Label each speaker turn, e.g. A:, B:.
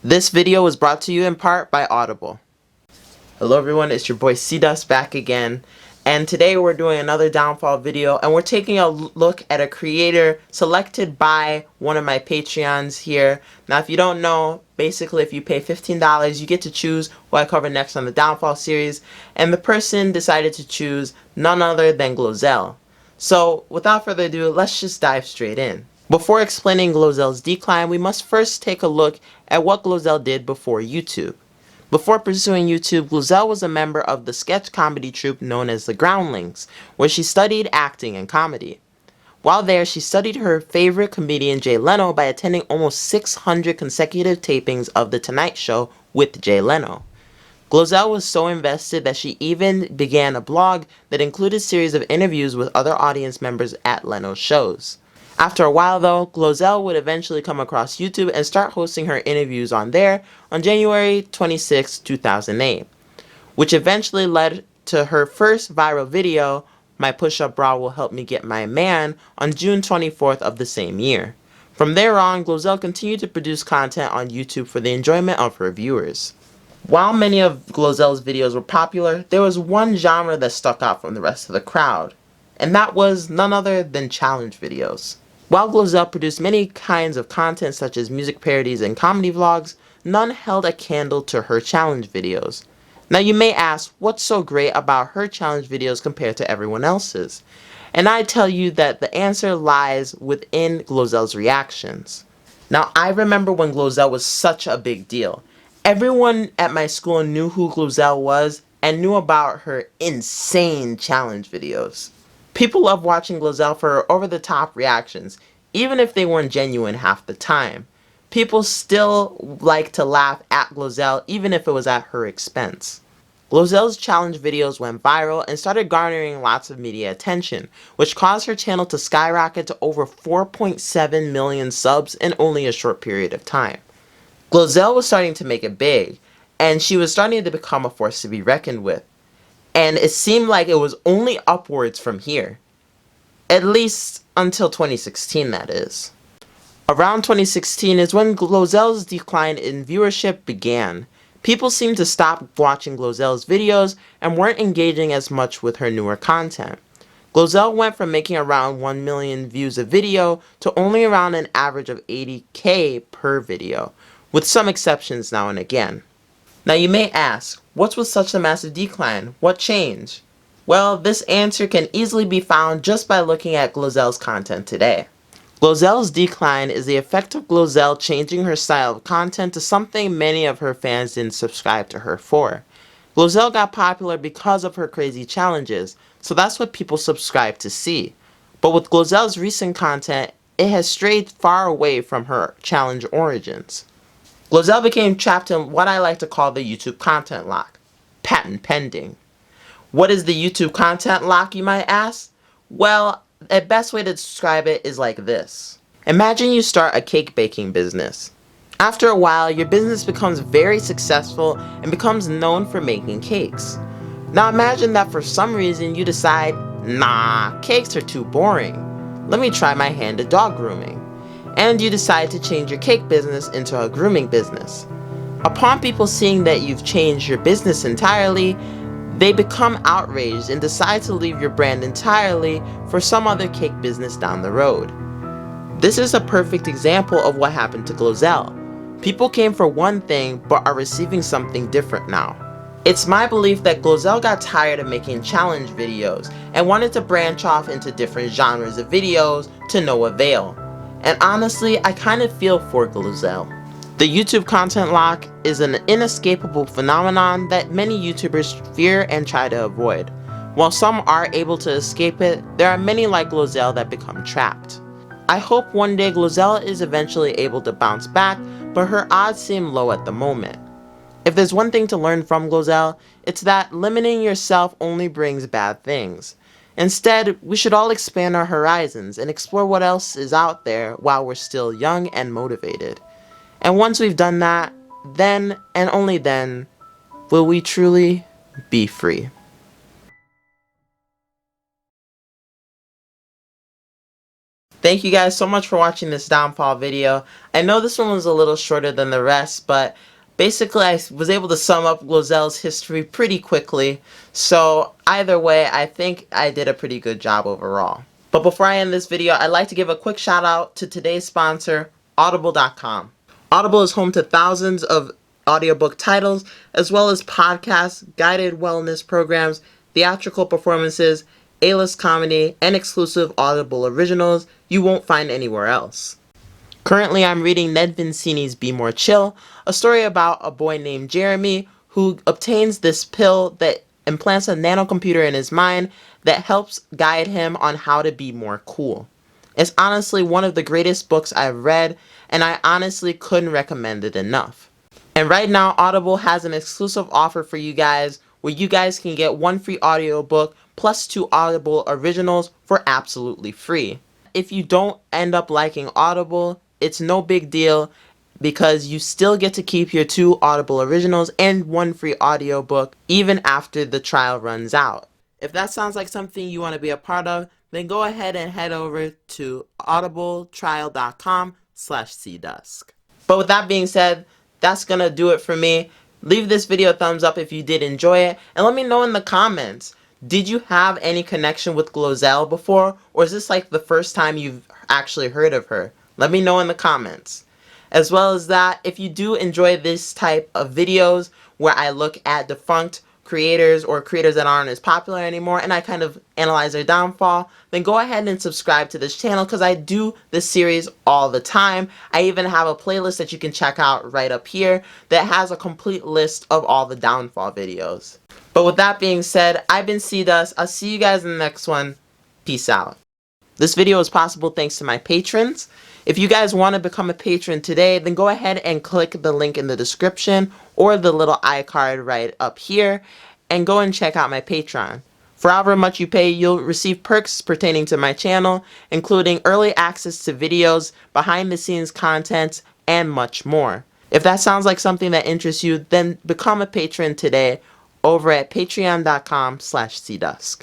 A: This video was brought to you in part by Audible. Hello everyone, it's your boy CDusk back again, and today we're doing another Downfall video, and we're taking a look at a creator selected by one of my Patreons here. Now if you don't know, basically if you pay $15 you get to choose what I cover next on the Downfall series, and the person decided to choose none other than Glozell. So without further ado, let's just dive straight in. Before explaining Glozell's decline, we must first take a look at what Glozell did before YouTube. Before pursuing YouTube, Glozell was a member of the sketch comedy troupe known as the Groundlings, where she studied acting and comedy. While there, she studied her favorite comedian Jay Leno by attending almost 600 consecutive tapings of The Tonight Show with Jay Leno. Glozell was so invested that she even began a blog that included a series of interviews with other audience members at Leno's shows. After a while though, Glozell would eventually come across YouTube and start hosting her interviews on there on January 26, 2008, which eventually led to her first viral video, My Push-Up Bra Will Help Me Get My Man, on June 24th of the same year. From there on, Glozell continued to produce content on YouTube for the enjoyment of her viewers. While many of Glozell's videos were popular, there was one genre that stuck out from the rest of the crowd, and that was none other than challenge videos. While Glozell produced many kinds of content such as music parodies and comedy vlogs, none held a candle to her challenge videos. Now you may ask, what's so great about her challenge videos compared to everyone else's? And I tell you that the answer lies within Glozell's reactions. Now I remember when Glozell was such a big deal. Everyone at my school knew who Glozell was and knew about her insane challenge videos. People love watching Glozell for her over-the-top reactions, even if they weren't genuine half the time. People still like to laugh at Glozell even if it was at her expense. Glozell's challenge videos went viral and started garnering lots of media attention, which caused her channel to skyrocket to over 4.7 million subs in only a short period of time. Glozell was starting to make it big, and she was starting to become a force to be reckoned with. And it seemed like it was only upwards from here. At least until 2016, that is. Around 2016 is when Glozell's decline in viewership began. People seemed to stop watching Glozell's videos and weren't engaging as much with her newer content. Glozell went from making around 1 million views a video to only around an average of 80K per video, with some exceptions now and again. Now you may ask, what's with such a massive decline? What changed? Well, this answer can easily be found just by looking at Glozell's content today. Glozell's decline is the effect of Glozell changing her style of content to something many of her fans didn't subscribe to her for. Glozell got popular because of her crazy challenges, so that's what people subscribe to see. But with Glozell's recent content, it has strayed far away from her challenge origins. Glozell became trapped in what I like to call the YouTube content lock. Patent pending. What is the YouTube content lock, you might ask? Well, the best way to describe it is like this. Imagine you start a cake baking business. After a while, your business becomes very successful and becomes known for making cakes. Now imagine that for some reason you decide, nah, cakes are too boring. Let me try my hand at dog grooming. And you decide to change your cake business into a grooming business. Upon people seeing that you've changed your business entirely, they become outraged and decide to leave your brand entirely for some other cake business down the road. This is a perfect example of what happened to Glozell. People came for one thing but are receiving something different now. It's my belief that Glozell got tired of making challenge videos and wanted to branch off into different genres of videos to no avail. And honestly, I kind of feel for Glozell. The YouTube content lock is an inescapable phenomenon that many YouTubers fear and try to avoid. While some are able to escape it, there are many like Glozell that become trapped. I hope one day Glozell is eventually able to bounce back, but her odds seem low at the moment. If there's one thing to learn from Glozell, it's that limiting yourself only brings bad things. Instead, we should all expand our horizons and explore what else is out there while we're still young and motivated. And once we've done that, then and only then will we truly be free. Thank you guys so much for watching this Downfall video. I know this one was a little shorter than the rest, but basically I was able to sum up Glozell's history pretty quickly. So either way, I think I did a pretty good job overall. But before I end this video, I'd like to give a quick shout out to today's sponsor, Audible.com. Audible is home to thousands of audiobook titles, as well as podcasts, guided wellness programs, theatrical performances, A-list comedy, and exclusive Audible originals you won't find anywhere else. Currently, I'm reading Ned Vincini's Be More Chill, a story about a boy named Jeremy who obtains this pill that implants a nanocomputer in his mind that helps guide him on how to be more cool. It's honestly one of the greatest books I've read, and I honestly couldn't recommend it enough. And right now, Audible has an exclusive offer for you guys where you guys can get one free audiobook plus 2 Audible originals for absolutely free. If you don't end up liking Audible, it's no big deal because you still get to keep your 2 Audible originals and 1 free audiobook even after the trial runs out. If that sounds like something you want to be a part of, then go ahead and head over to audibletrial.com/CDusk. But with that being said, that's gonna do it for me. Leave this video a thumbs up if you did enjoy it, and let me know in the comments, did you have any connection with Glozell before, or is this like the first time you've actually heard of her? Let me know in the comments. As well as that, if you do enjoy this type of videos where I look at defunct creators or creators that aren't as popular anymore and I kind of analyze their downfall, then go ahead and subscribe to this channel because I do this series all the time. I even have a playlist that you can check out right up here that has a complete list of all the downfall videos. But with that being said, I've been CDusk. I'll see you guys in the next one. Peace out. This video is possible thanks to my patrons. If you guys want to become a patron today, then go ahead and click the link in the description or the little iCard right up here and go and check out my Patreon. For however much you pay, you'll receive perks pertaining to my channel, including early access to videos, behind the scenes content, and much more. If that sounds like something that interests you, then become a patron today over at patreon.com/CDusk.